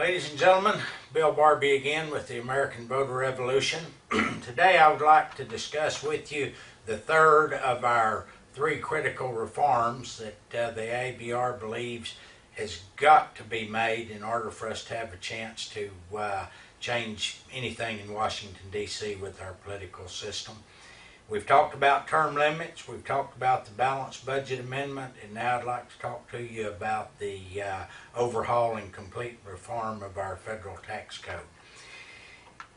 Ladies and gentlemen, Bill Barbie again with the American Voter Revolution. Today I would like to discuss with you the third of our three critical reforms that the AVR believes has got to be made in order for us to have a chance to change anything in Washington, D.C. with our political system. We've talked about term limits, we've talked about the balanced budget amendment, and now I'd like to talk to you about the overhaul and complete reform of our federal tax code.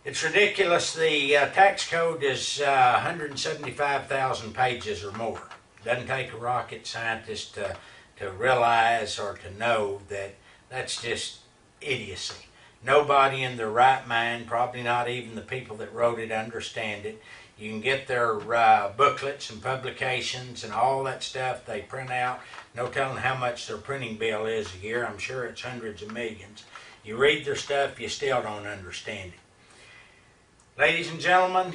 It's ridiculous. The tax code is 175,000 pages or more. It doesn't take a rocket scientist to realize or to know that that's just idiocy. Nobody in their right mind, probably not even the people that wrote it, understand it. You can get their booklets and publications and all that stuff they print out. No telling how much their printing bill is a year. I'm sure it's hundreds of millions. You read their stuff, you still don't understand it. Ladies and gentlemen,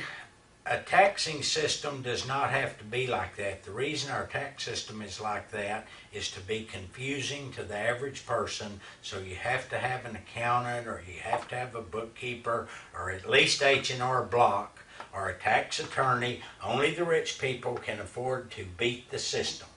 a taxing system does not have to be like that. The reason our tax system is like that is to be confusing to the average person, so you have to have an accountant or you have to have a bookkeeper or at least H&R Block or a tax attorney. Only the rich people can afford to beat the system.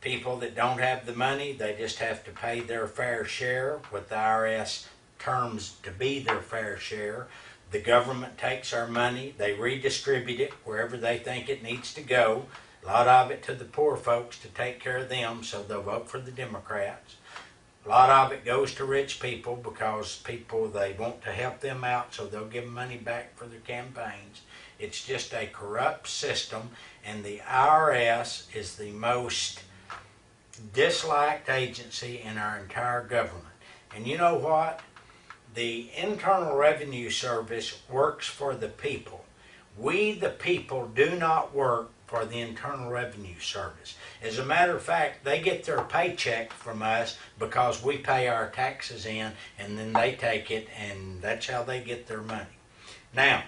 People that don't have the money, they just have to pay their fair share, what the IRS terms to be their fair share. The government takes our money, they redistribute it wherever they think it needs to go. A lot of it to the poor folks to take care of them, so they'll vote for the Democrats. A lot of it goes to rich people because they want to help them out, so they'll give them money back for their campaigns. It's just a corrupt system, and the IRS is the most disliked agency in our entire government. And you know what? The Internal Revenue Service works for the people. We, the people, do not work for the Internal Revenue Service. As a matter of fact, they get their paycheck from us because we pay our taxes in, and then they take it, and that's how they get their money. Now,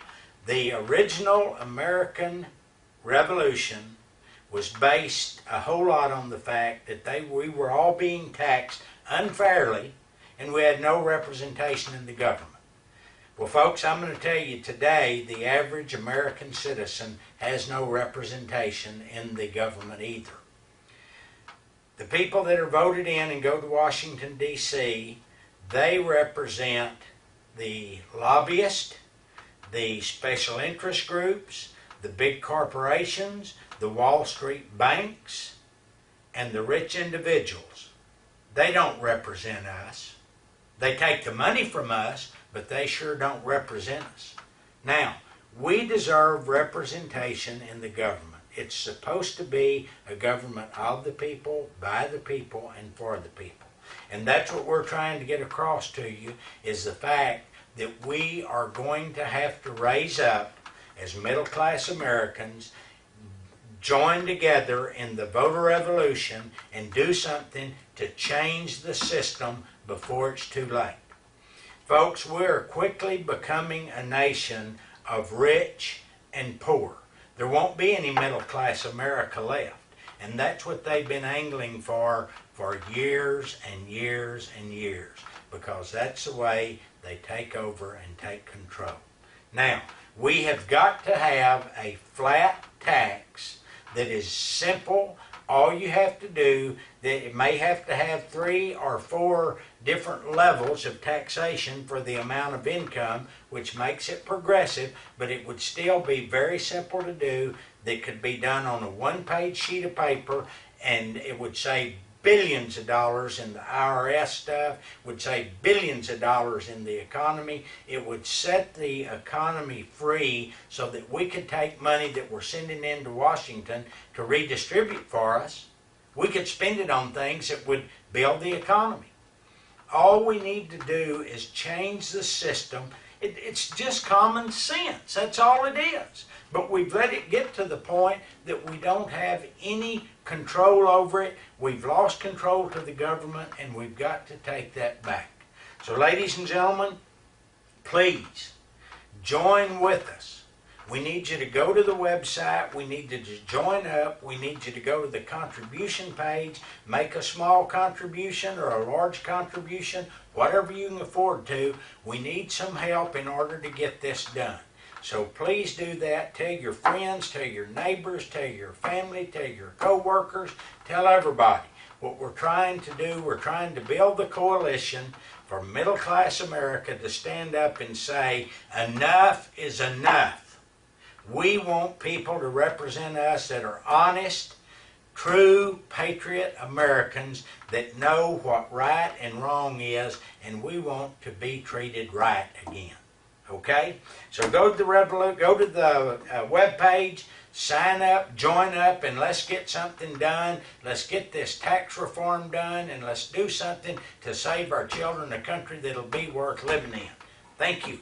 the original American Revolution was based a whole lot on the fact that we were all being taxed unfairly, and we had no representation in the government. Well, folks, I'm going to tell you today, the average American citizen has no representation in the government either. The people that are voted in and go to Washington, D.C., they represent the lobbyists, the special interest groups, the big corporations, the Wall Street banks, and the rich individuals. They don't represent us. They take the money from us, but they sure don't represent us. Now, we deserve representation in the government. It's supposed to be a government of the people, by the people, and for the people. And that's what we're trying to get across to you, is the fact that we are going to have to raise up as middle-class Americans, join together in the voter revolution, and do something to change the system before it's too late. Folks, we're quickly becoming a nation of rich and poor. There won't be any middle-class America left. And that's what they've been angling for years and years and years, because that's the way they take over and take control. Now, we have got to have a flat tax that is simple. All you have to do, that it may have to have 3 or 4 different levels of taxation for the amount of income, which makes it progressive, but it would still be very simple to do, that could be done on a one-page sheet of paper, and it would save billions of dollars in the IRS stuff, would save billions of dollars in the economy. It would set the economy free so that we could take money that we're sending into Washington to redistribute for us. We could spend it on things that would build the economy. All we need to do is change the system. It's just common sense. That's all it is. But we've let it get to the point that we don't have any control over it. We've lost control to the government, and we've got to take that back. So, ladies and gentlemen, please join with us. We need you to go to the website. We need you to join up. We need you to go to the contribution page, make a small contribution or a large contribution, whatever you can afford to. We need some help in order to get this done. So please do that. Tell your friends, tell your neighbors, tell your family, tell your co-workers, tell everybody. What we're trying to do, we're trying to build the coalition for middle-class America to stand up and say, enough is enough. We want people to represent us that are honest, true patriot Americans that know what right and wrong is, and we want to be treated right again. Okay? So go to the web page, sign up, join up, and let's get something done. Let's get this tax reform done, and let's do something to save our children a country that'll be worth living in. Thank you.